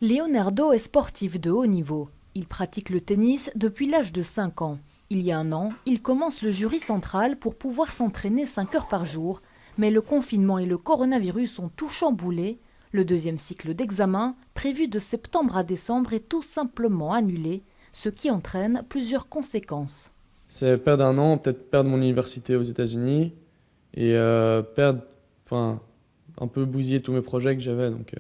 Leonardo est sportif de haut niveau. Il pratique le tennis depuis l'âge de 5 ans. Il y a un an, il commence le jury central pour pouvoir s'entraîner 5 heures par jour. Mais le confinement et le coronavirus ont tout chamboulé. Le deuxième cycle d'examen, prévu de septembre à décembre, est tout simplement annulé, ce qui entraîne plusieurs conséquences. C'est perdre un an, peut-être perdre mon université aux États-Unis et un peu bousiller tous mes projets que j'avais. Donc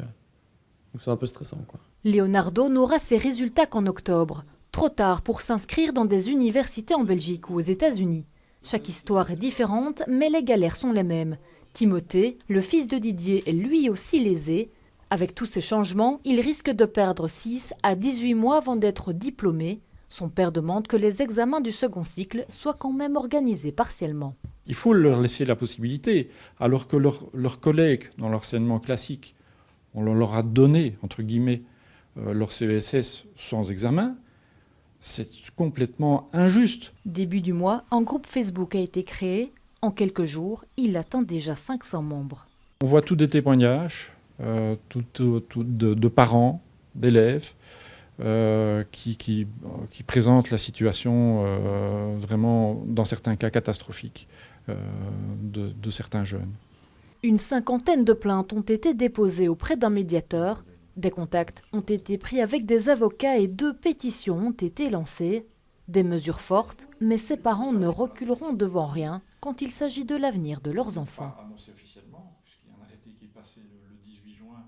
c'est un peu stressant, quoi. Leonardo n'aura ses résultats qu'en octobre. Trop tard pour s'inscrire dans des universités en Belgique ou aux États-Unis. Chaque histoire est différente, mais les galères sont les mêmes. Timothée, le fils de Didier, est lui aussi lésé. Avec tous ces changements, il risque de perdre 6 à 18 mois avant d'être diplômé. Son père demande que les examens du second cycle soient quand même organisés partiellement. Il faut leur laisser la possibilité, alors que leurs collègues dans l'enseignement classique, on leur a donné, entre guillemets, leur CESS sans examen. C'est complètement injuste. Début du mois, un groupe Facebook a été créé. En quelques jours, il atteint déjà 500 membres. On voit tous des témoignages de parents, d'élèves, qui présentent la situation vraiment, dans certains cas, catastrophique de certains jeunes. Une cinquantaine de plaintes ont été déposées auprès d'un médiateur. Des contacts ont été pris avec des avocats et 2 pétitions ont été lancées. Des mesures fortes, mais ces parents ne reculeront devant rien quand il s'agit de l'avenir de leurs enfants.